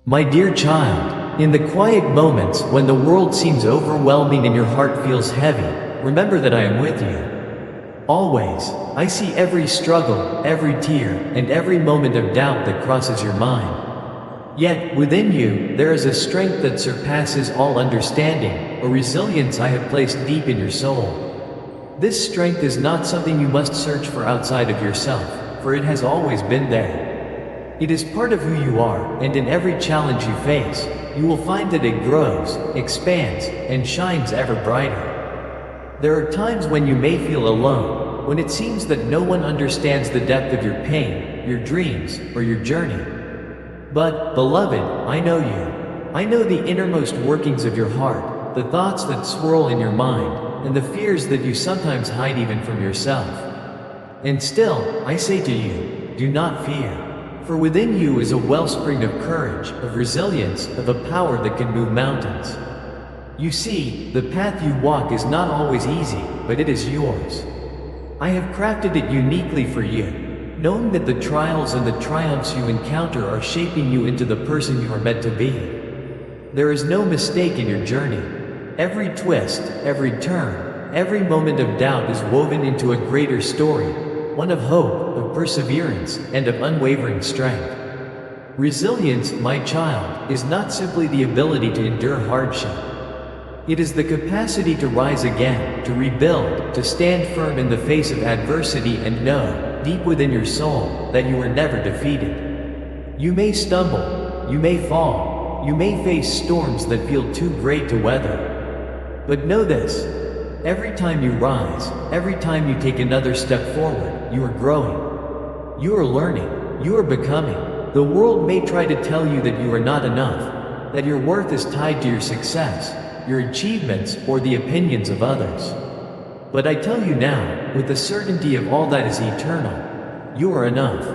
My dear child, in the quiet moments when the world seems overwhelming and your heart feels heavy, remember that I am with you. Always. I see every struggle, every tear, and every moment of doubt that crosses your mind. Yet, within you, there is a strength that surpasses all understanding, a resilience I have placed deep in your soul. This strength is not something you must search for outside of yourself, for it has always been there. It is part of who you are, and in every challenge you face, you will find that it grows, expands, and shines ever brighter. There are times when you may feel alone, when it seems that no one understands the depth of your pain, your dreams, or your journey. But, beloved, I know you. I know the innermost workings of your heart, the thoughts that swirl in your mind, and the fears that you sometimes hide even from yourself. And still, I say to you, do not fear. For within you is a wellspring of courage, of resilience, of a power that can move mountains. You see, the path you walk is not always easy, but it is yours. I have crafted it uniquely for you, knowing that the trials and the triumphs you encounter are shaping you into the person you are meant to be. There is no mistake in your journey. Every twist, every turn, every moment of doubt is woven into a greater story, one of hope, of perseverance, and of unwavering strength. Resilience, my child, is not simply the ability to endure hardship. It is the capacity to rise again, to rebuild, to stand firm in the face of adversity and know, deep within your soul, that you are never defeated. You may stumble, you may fall, you may face storms that feel too great to weather. But know this. Every time you rise, every time you take another step forward, you are growing. You are learning. You are becoming. The world may try to tell you that you are not enough, that your worth is tied to your success, your achievements, or the opinions of others. But I tell you now, with the certainty of all that is eternal, you are enough.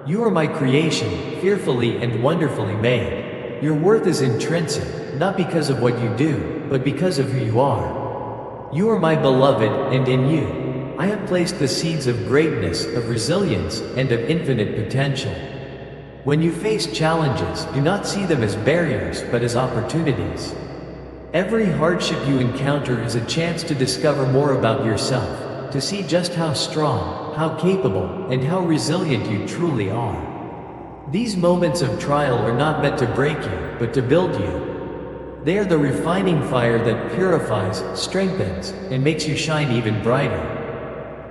You are my creation, fearfully and wonderfully made. Your worth is intrinsic, not because of what you do, but because of who you are. You are my beloved, and in you, I have placed the seeds of greatness, of resilience, and of infinite potential. When you face challenges, do not see them as barriers, but as opportunities. Every hardship you encounter is a chance to discover more about yourself, to see just how strong, how capable, and how resilient you truly are. These moments of trial are not meant to break you, but to build you. They are the refining fire that purifies, strengthens, and makes you shine even brighter.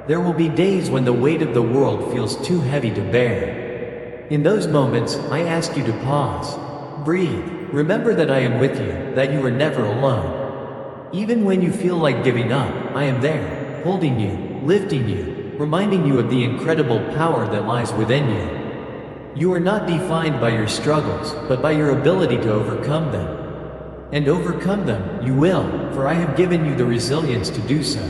There will be days when the weight of the world feels too heavy to bear. In those moments, I ask you to pause. Breathe. Remember that I am with you, that you are never alone. Even when you feel like giving up, I am there, holding you, lifting you, reminding you of the incredible power that lies within you. You are not defined by your struggles, but by your ability to overcome them. And overcome them, you will, for I have given you the resilience to do so.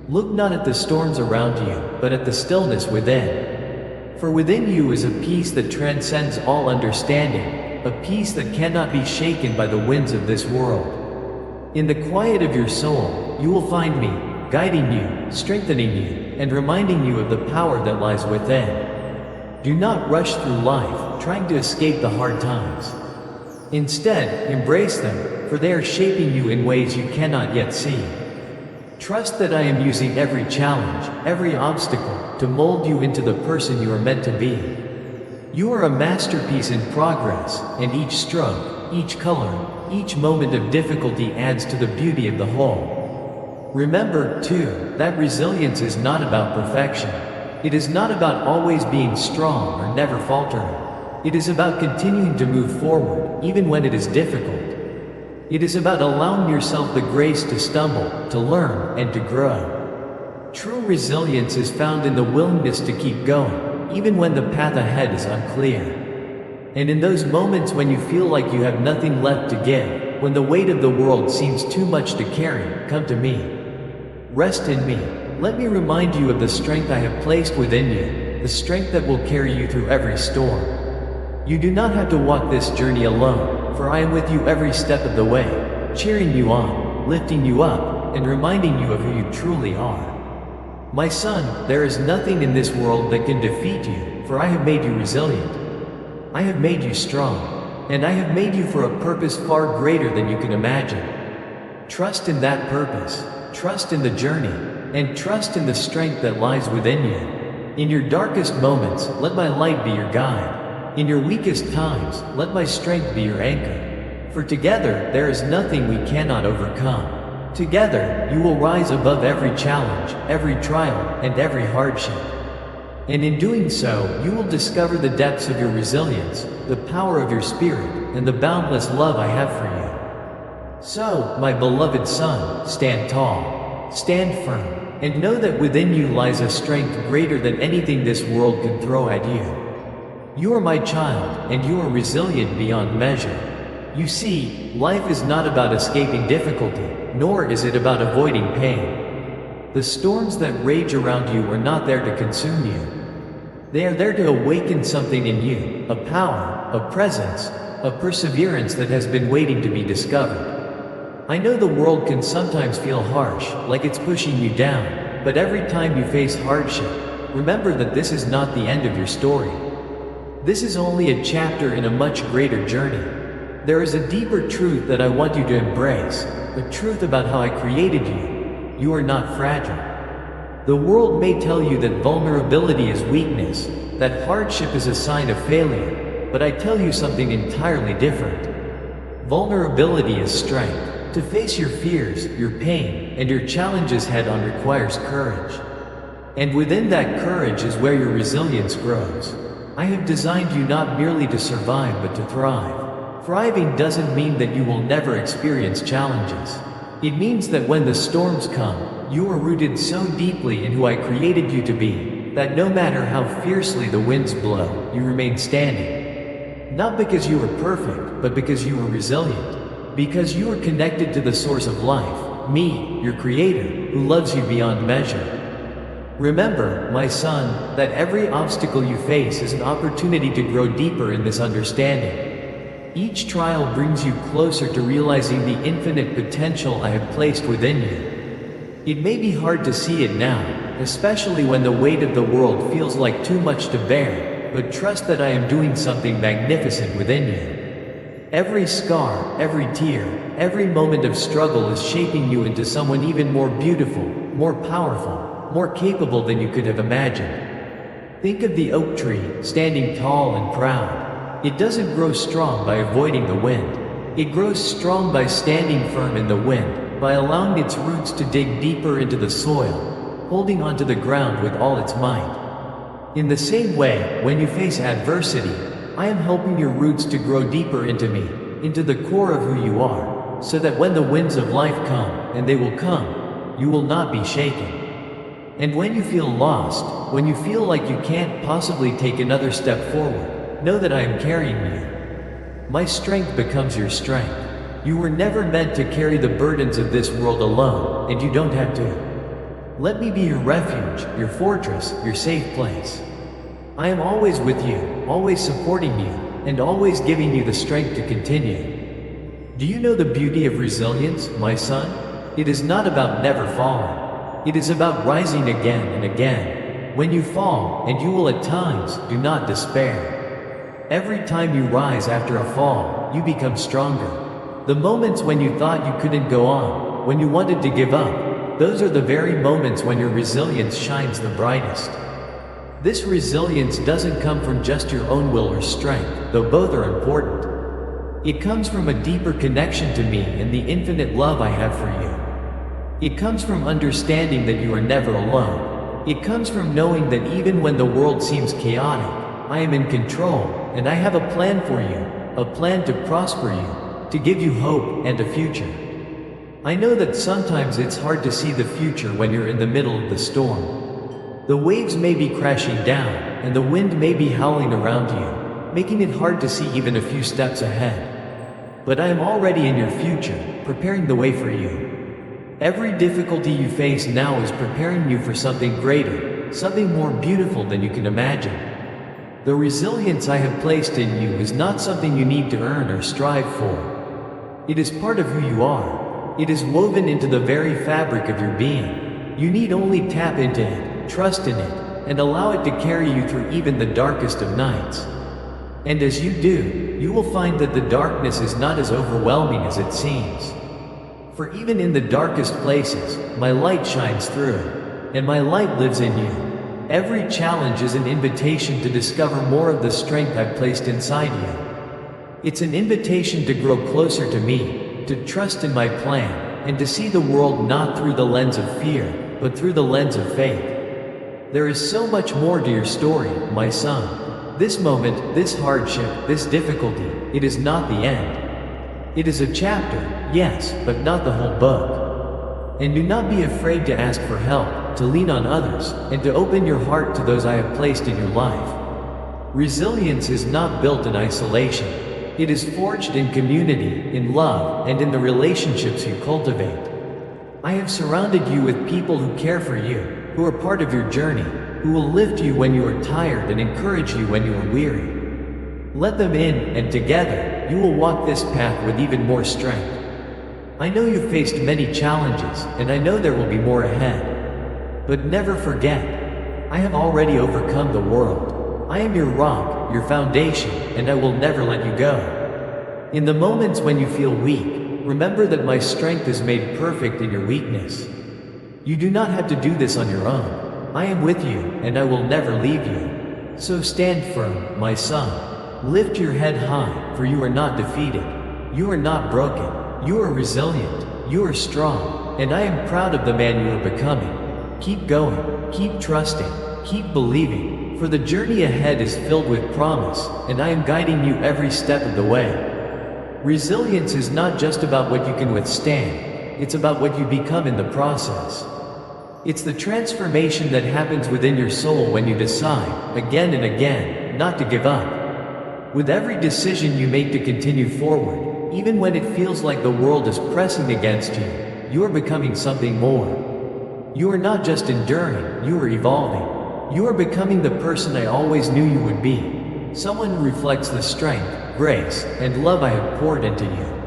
Look not at the storms around you, but at the stillness within. For within you is a peace that transcends all understanding, a peace that cannot be shaken by the winds of this world. In the quiet of your soul, you will find me, guiding you, strengthening you, and reminding you of the power that lies within. Do not rush through life, trying to escape the hard times. Instead, embrace them, for they are shaping you in ways you cannot yet see. Trust that I am using every challenge, every obstacle, to mold you into the person you are meant to be. You are a masterpiece in progress, and each stroke, each color, each moment of difficulty adds to the beauty of the whole. Remember, too, that resilience is not about perfection. It is not about always being strong or never faltering. It is about continuing to move forward, even when it is difficult. It is about allowing yourself the grace to stumble, to learn, and to grow. True resilience is found in the willingness to keep going, even when the path ahead is unclear. And in those moments when you feel like you have nothing left to give, when the weight of the world seems too much to carry, come to me. Rest in me. Let me remind you of the strength I have placed within you, the strength that will carry you through every storm. You do not have to walk this journey alone, for I am with you every step of the way, cheering you on, lifting you up, and reminding you of who you truly are. My son, there is nothing in this world that can defeat you, for I have made you resilient. I have made you strong. and I have made you for a purpose far greater than you can imagine. Trust in that purpose, trust in the journey, and trust in the strength that lies within you. In your darkest moments, let my light be your guide. In your weakest times, let my strength be your anchor. For together, there is nothing we cannot overcome. Together, you will rise above every challenge, every trial, and every hardship. And in doing so, you will discover the depths of your resilience, the power of your spirit, and the boundless love I have for you. So, my beloved son, stand tall, stand firm, and know that within you lies a strength greater than anything this world could throw at you. You are my child, and you are resilient beyond measure. You see, life is not about escaping difficulty, nor is it about avoiding pain. The storms that rage around you are not there to consume you. They are there to awaken something in you, a power, a presence, a perseverance that has been waiting to be discovered. I know the world can sometimes feel harsh, like it's pushing you down, but every time you face hardship, remember that this is not the end of your story. This is only a chapter in a much greater journey. There is a deeper truth that I want you to embrace, a truth about how I created you. You are not fragile. The world may tell you that vulnerability is weakness, that hardship is a sign of failure, but I tell you something entirely different. Vulnerability is strength. To face your fears, your pain, and your challenges head-on requires courage. And within that courage is where your resilience grows. I have designed you not merely to survive but to thrive. Thriving doesn't mean that you will never experience challenges. It means that when the storms come, you are rooted so deeply in who I created you to be, that no matter how fiercely the winds blow, you remain standing. Not because you are perfect, but because you are resilient. Because you are connected to the source of life, me, your creator, who loves you beyond measure. Remember, my son, that every obstacle you face is an opportunity to grow deeper in this understanding. Each trial brings you closer to realizing the infinite potential I have placed within you. It may be hard to see it now, especially when the weight of the world feels like too much to bear, but trust that I am doing something magnificent within you. Every scar, every tear, every moment of struggle is shaping you into someone even more beautiful, more powerful, more capable than you could have imagined. Think of the oak tree, standing tall and proud. It doesn't grow strong by avoiding the wind. It grows strong by standing firm in the wind, by allowing its roots to dig deeper into the soil, holding onto the ground with all its might. In the same way, when you face adversity, I am helping your roots to grow deeper into me, into the core of who you are, so that when the winds of life come, and they will come, you will not be shaken. And when you feel lost, when you feel like you can't possibly take another step forward, know that I am carrying you. My strength becomes your strength. You were never meant to carry the burdens of this world alone, and you don't have to. Let me be your refuge, your fortress, your safe place. I am always with you, always supporting you, and always giving you the strength to continue. Do you know the beauty of resilience, my son? It is not about never falling. It is about rising again and again. When you fall, and you will at times, do not despair. Every time you rise after a fall, you become stronger. The moments when you thought you couldn't go on, when you wanted to give up, those are the very moments when your resilience shines the brightest. This resilience doesn't come from just your own will or strength, though both are important. It comes from a deeper connection to me and the infinite love I have for you. It comes from understanding that you are never alone. It comes from knowing that even when the world seems chaotic, I am in control, and I have a plan for you, a plan to prosper you, to give you hope and a future. I know that sometimes it's hard to see the future when you're in the middle of the storm. The waves may be crashing down, and the wind may be howling around you, making it hard to see even a few steps ahead. But I am already in your future, preparing the way for you. Every difficulty you face now is preparing you for something greater, something more beautiful than you can imagine. The resilience I have placed in you is not something you need to earn or strive for. It is part of who you are. It is woven into the very fabric of your being. You need only tap into it, trust in it, and allow it to carry you through even the darkest of nights. And as you do, you will find that the darkness is not as overwhelming as it seems. For even in the darkest places, my light shines through, and my light lives in you. Every challenge is an invitation to discover more of the strength I've placed inside you. It's an invitation to grow closer to me, to trust in my plan, and to see the world not through the lens of fear, but through the lens of faith. There is so much more to your story, my son. This moment, this hardship, this difficulty, it is not the end. It is a chapter, yes, but not the whole book. And do not be afraid to ask for help, to lean on others, and to open your heart to those I have placed in your life. Resilience is not built in isolation. It is forged in community, in love, and in the relationships you cultivate. I have surrounded you with people who care for you, who are part of your journey, who will lift you when you are tired and encourage you when you are weary. Let them in, and together, you will walk this path with even more strength. I know you've faced many challenges, and I know there will be more ahead. But never forget, I have already overcome the world. I am your rock, your foundation, and I will never let you go. In the moments when you feel weak, remember that my strength is made perfect in your weakness. You do not have to do this on your own. I am with you, and I will never leave you. So stand firm, my son. Lift your head high, for you are not defeated. You are not broken. You are resilient. You are strong, and I am proud of the man you are becoming. Keep going, keep trusting, keep believing, for the journey ahead is filled with promise, and I am guiding you every step of the way. Resilience is not just about what you can withstand, it's about what you become in the process. It's the transformation that happens within your soul when you decide, again and again, not to give up. With every decision you make to continue forward, even when it feels like the world is pressing against you, you are becoming something more. You are not just enduring, you are evolving. You are becoming the person I always knew you would be. Someone who reflects the strength, grace, and love I have poured into you.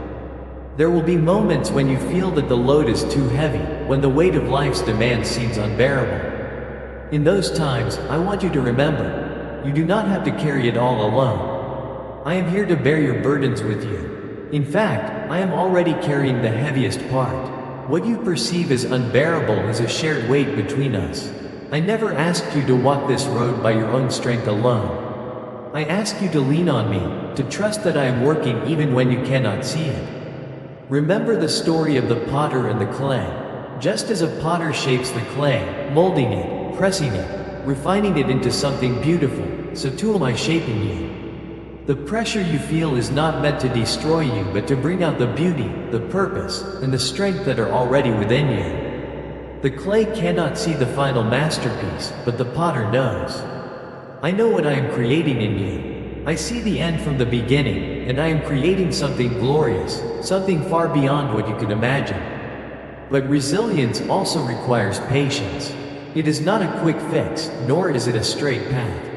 There will be moments when you feel that the load is too heavy, when the weight of life's demands seems unbearable. In those times, I want you to remember, you do not have to carry it all alone. I am here to bear your burdens with you. In fact, I am already carrying the heaviest part. What you perceive as unbearable is a shared weight between us. I never asked you to walk this road by your own strength alone. I ask you to lean on me, to trust that I am working even when you cannot see it. Remember the story of the potter and the clay. Just as a potter shapes the clay, molding it, pressing it, refining it into something beautiful, so too am I shaping you. The pressure you feel is not meant to destroy you but to bring out the beauty, the purpose, and the strength that are already within you. The clay cannot see the final masterpiece, but the potter knows. I know what I am creating in you. I see the end from the beginning, and I am creating something glorious, something far beyond what you could imagine. But resilience also requires patience. It is not a quick fix, nor is it a straight path.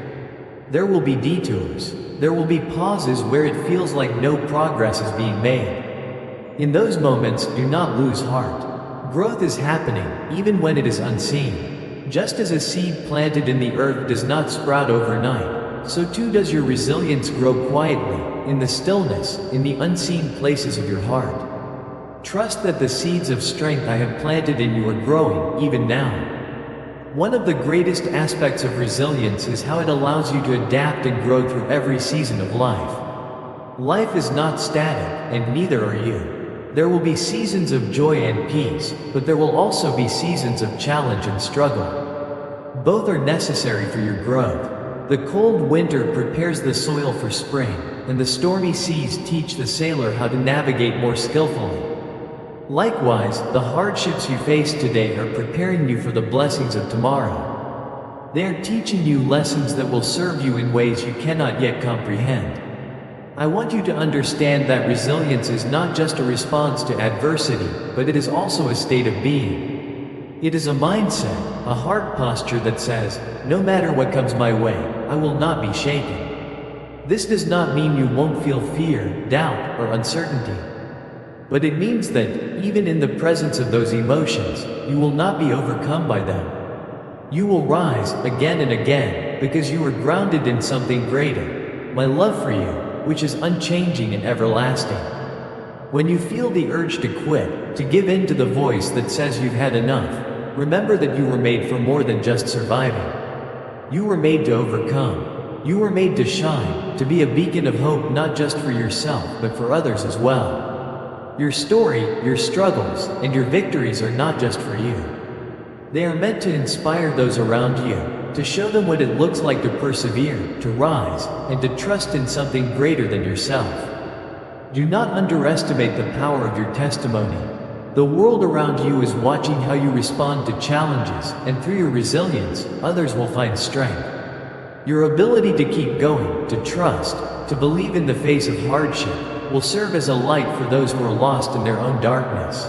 There will be detours. There will be pauses where it feels like no progress is being made. In those moments, do not lose heart. Growth is happening, even when it is unseen. Just as a seed planted in the earth does not sprout overnight, so too does your resilience grow quietly, in the stillness, in the unseen places of your heart. Trust that the seeds of strength I have planted in you are growing, even now. One of the greatest aspects of resilience is how it allows you to adapt and grow through every season of life. Life is not static, and neither are you. There will be seasons of joy and peace, but there will also be seasons of challenge and struggle. Both are necessary for your growth. The cold winter prepares the soil for spring, and the stormy seas teach the sailor how to navigate more skillfully. Likewise, the hardships you face today are preparing you for the blessings of tomorrow. They are teaching you lessons that will serve you in ways you cannot yet comprehend. I want you to understand that resilience is not just a response to adversity, but it is also a state of being. It is a mindset, a heart posture that says, no matter what comes my way, I will not be shaken. This does not mean you won't feel fear, doubt, or uncertainty. But it means that, even in the presence of those emotions, you will not be overcome by them. You will rise, again and again, because you are grounded in something greater. my love for you, which is unchanging and everlasting. When you feel the urge to quit, to give in to the voice that says you've had enough, remember that you were made for more than just surviving. You were made to overcome. You were made to shine, to be a beacon of hope not just for yourself but for others as well. Your story, your struggles, and your victories are not just for you. They are meant to inspire those around you, to show them what it looks like to persevere, to rise, and to trust in something greater than yourself. Do not underestimate the power of your testimony. The world around you is watching how you respond to challenges, and through your resilience, others will find strength. Your ability to keep going, to trust, to believe in the face of hardship, will serve as a light for those who are lost in their own darkness.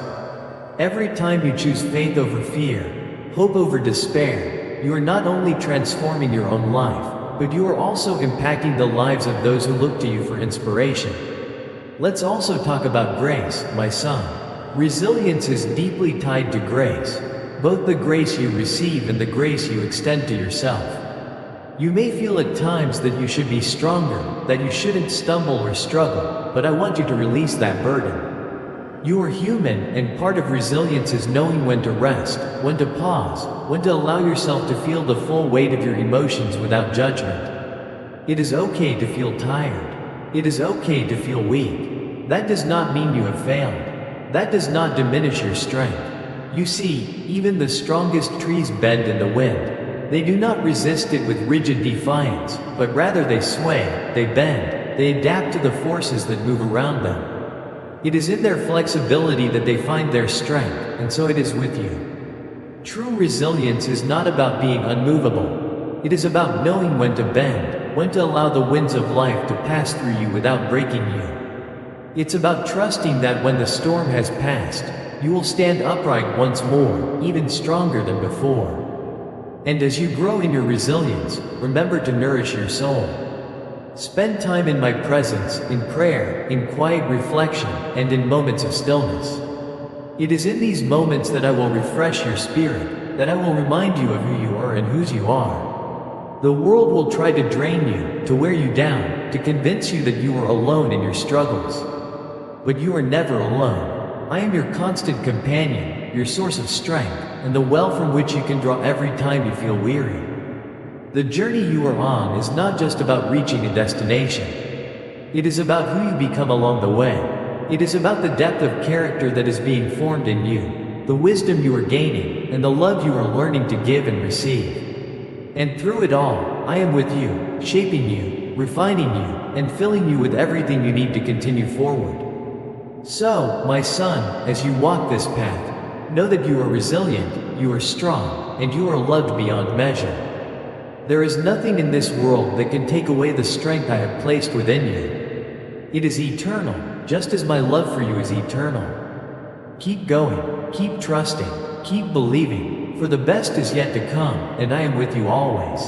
Every time you choose faith over fear, hope over despair, you are not only transforming your own life, but you are also impacting the lives of those who look to you for inspiration. Let's also talk about grace, my son. Resilience is deeply tied to grace, both the grace you receive and the grace you extend to yourself. You may feel at times that you should be stronger, that you shouldn't stumble or struggle, but I want you to release that burden. You are human, and part of resilience is knowing when to rest, when to pause, when to allow yourself to feel the full weight of your emotions without judgment. It is okay to feel tired. It is okay to feel weak. That does not mean you have failed. That does not diminish your strength. You see, even the strongest trees bend in the wind. They do not resist it with rigid defiance, but rather they sway, they bend, they adapt to the forces that move around them. It is in their flexibility that they find their strength, and so it is with you. True resilience is not about being unmovable. It is about knowing when to bend, when to allow the winds of life to pass through you without breaking you. It's about trusting that when the storm has passed, you will stand upright once more, even stronger than before. And as you grow in your resilience, remember to nourish your soul. Spend time in my presence, in prayer, in quiet reflection, and in moments of stillness. It is in these moments that I will refresh your spirit, that I will remind you of who you are and whose you are. The world will try to drain you, to wear you down, to convince you that you are alone in your struggles. But you are never alone. I am your constant companion, your source of strength, and the well from which you can draw every time you feel weary. The journey you are on is not just about reaching a destination. It is about who you become along the way. It is about the depth of character that is being formed in you, the wisdom you are gaining, and the love you are learning to give and receive. And through it all, I am with you, shaping you, refining you, and filling you with everything you need to continue forward. So, my son, as you walk this path, know that you are resilient, you are strong, and you are loved beyond measure. There is nothing in this world that can take away the strength I have placed within you. It is eternal, just as my love for you is eternal. Keep going, keep trusting, keep believing, for the best is yet to come, and I am with you always.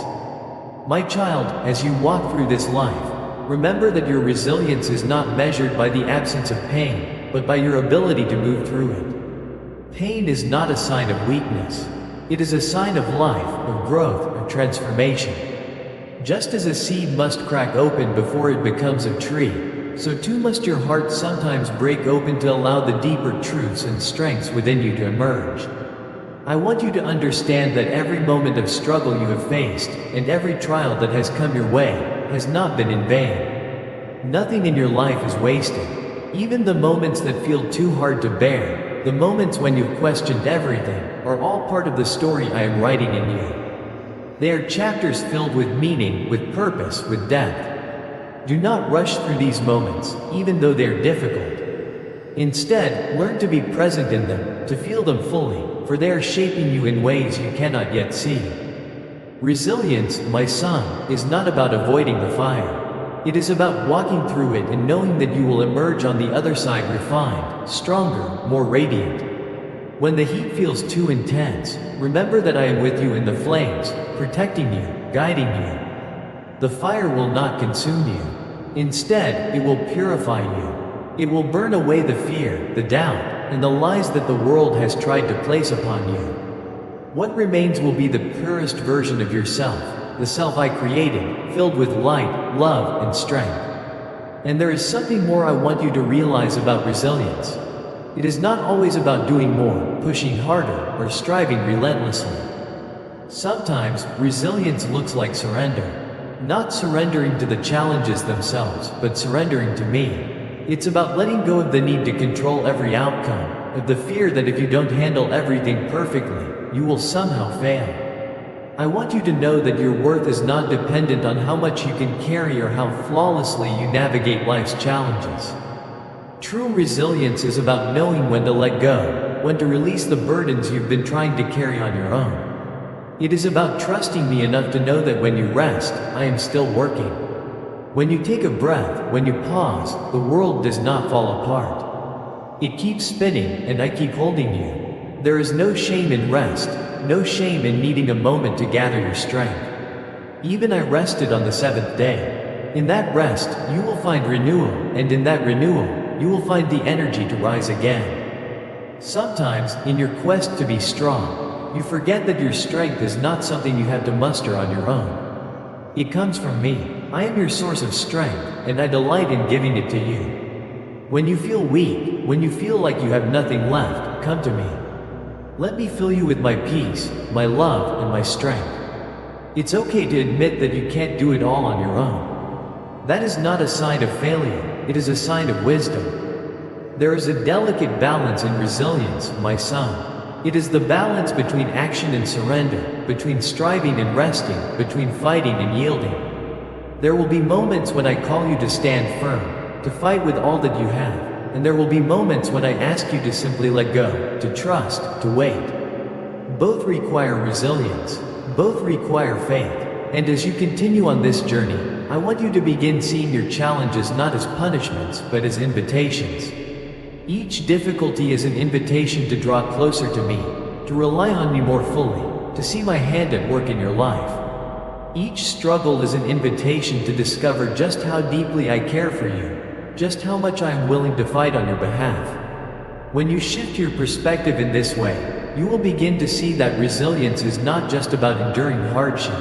My child, as you walk through this life, remember that your resilience is not measured by the absence of pain, but by your ability to move through it. Pain is not a sign of weakness. It is a sign of life, of growth, of transformation. Just as a seed must crack open before it becomes a tree, so too must your heart sometimes break open to allow the deeper truths and strengths within you to emerge. I want you to understand that every moment of struggle you have faced, and every trial that has come your way, has not been in vain. Nothing in your life is wasted. Even the moments that feel too hard to bear, the moments when you've questioned everything, are all part of the story I am writing in you. They are chapters filled with meaning, with purpose, with depth. Do not rush through these moments, even though they are difficult. Instead, learn to be present in them, to feel them fully, for they are shaping you in ways you cannot yet see. Resilience, my son, is not about avoiding the fire. It is about walking through it and knowing that you will emerge on the other side refined, stronger, more radiant. When the heat feels too intense, remember that I am with you in the flames, protecting you, guiding you. The fire will not consume you. Instead, it will purify you. It will burn away the fear, the doubt, and the lies that the world has tried to place upon you. What remains will be the purest version of yourself, the self I created, filled with light, love, and strength. And there is something more I want you to realize about resilience. It is not always about doing more, pushing harder, or striving relentlessly. Sometimes, resilience looks like surrender. Not surrendering to the challenges themselves, but surrendering to me. It's about letting go of the need to control every outcome, of the fear that if you don't handle everything perfectly, you will somehow fail. I want you to know that your worth is not dependent on how much you can carry or how flawlessly you navigate life's challenges. True resilience is about knowing when to let go, when to release the burdens you've been trying to carry on your own. It is about trusting me enough to know that when you rest, I am still working. When you take a breath, when you pause, the world does not fall apart. It keeps spinning, and I keep holding you. There is no shame in rest, no shame in needing a moment to gather your strength. Even I rested on the seventh day. In that rest, you will find renewal, and in that renewal, you will find the energy to rise again. Sometimes, in your quest to be strong, you forget that your strength is not something you have to muster on your own. It comes from me. I am your source of strength, and I delight in giving it to you. When you feel weak, when you feel like you have nothing left, come to me. Let me fill you with my peace, my love, and my strength. It's okay to admit that you can't do it all on your own. That is not a sign of failure, it is a sign of wisdom. There is a delicate balance in resilience, my son. It is the balance between action and surrender, between striving and resting, between fighting and yielding. There will be moments when I call you to stand firm, to fight with all that you have, and there will be moments when I ask you to simply let go, to trust, to wait. Both require resilience, both require faith, and as you continue on this journey, I want you to begin seeing your challenges not as punishments, but as invitations. Each difficulty is an invitation to draw closer to me, to rely on me more fully, to see my hand at work in your life. Each struggle is an invitation to discover just how deeply I care for you, just how much I am willing to fight on your behalf. When you shift your perspective in this way, you will begin to see that resilience is not just about enduring hardship.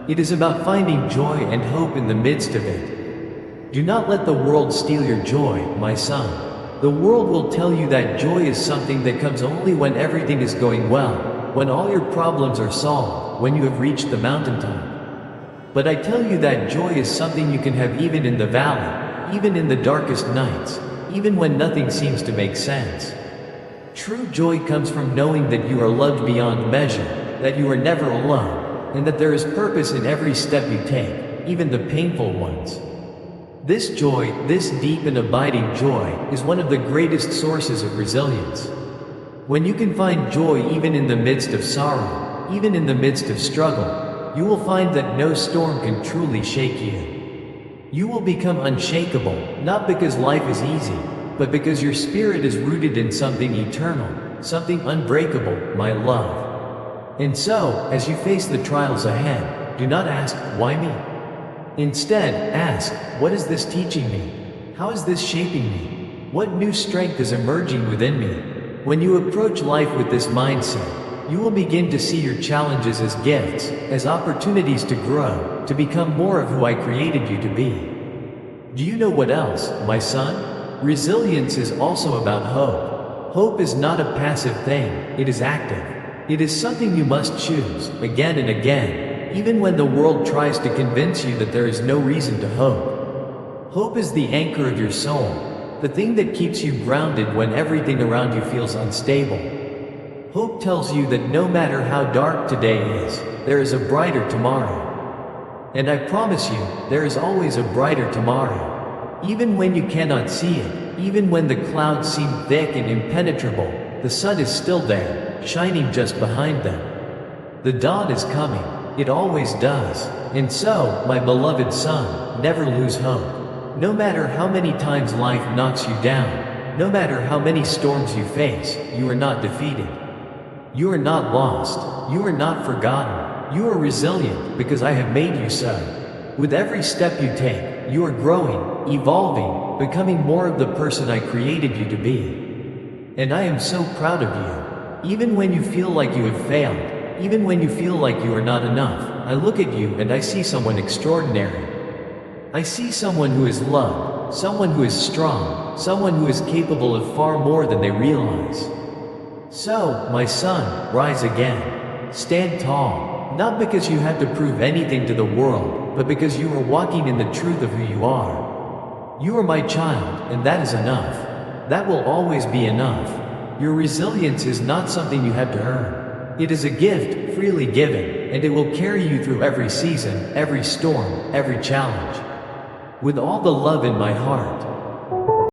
It is about finding joy and hope in the midst of it. Do not let the world steal your joy, my son. The world will tell you that joy is something that comes only when everything is going well, when all your problems are solved, when you have reached the mountaintop. But I tell you that joy is something you can have even in the valley, even in the darkest nights, even when nothing seems to make sense. True joy comes from knowing that you are loved beyond measure, that you are never alone, and that there is purpose in every step you take, even the painful ones. This joy, this deep and abiding joy, is one of the greatest sources of resilience. When you can find joy even in the midst of sorrow, even in the midst of struggle, you will find that no storm can truly shake you. You will become unshakable, not because life is easy, but because your spirit is rooted in something eternal, something unbreakable, my love. And so, as you face the trials ahead, do not ask, why me? Instead, ask, what is this teaching me? How is this shaping me? What new strength is emerging within me? When you approach life with this mindset, you will begin to see your challenges as gifts, as opportunities to grow, to become more of who I created you to be. Do you know what else, my son? Resilience is also about hope. Hope is not a passive thing, it is active. It is something you must choose, again and again, even when the world tries to convince you that there is no reason to hope. Hope is the anchor of your soul, the thing that keeps you grounded when everything around you feels unstable. Hope tells you that no matter how dark today is, there is a brighter tomorrow. And I promise you, there is always a brighter tomorrow. Even when you cannot see it, even when the clouds seem thick and impenetrable, the sun is still there, shining just behind them. The dawn is coming. It always does. And so, my beloved son, never lose hope. No matter how many times life knocks you down, no matter how many storms you face, you are not defeated. You are not lost. You are not forgotten. You are resilient because I have made you so. With every step you take, you are growing, evolving, becoming more of the person I created you to be. And I am so proud of you. Even when you feel like you have failed, even when you feel like you are not enough, I look at you and I see someone extraordinary. I see someone who is loved, someone who is strong, someone who is capable of far more than they realize. So, my son, rise again. Stand tall, not because you have to prove anything to the world, but because you are walking in the truth of who you are. You are my child, and that is enough. That will always be enough. Your resilience is not something you have to earn. It is a gift, freely given, and it will carry you through every season, every storm, every challenge. With all the love in my heart,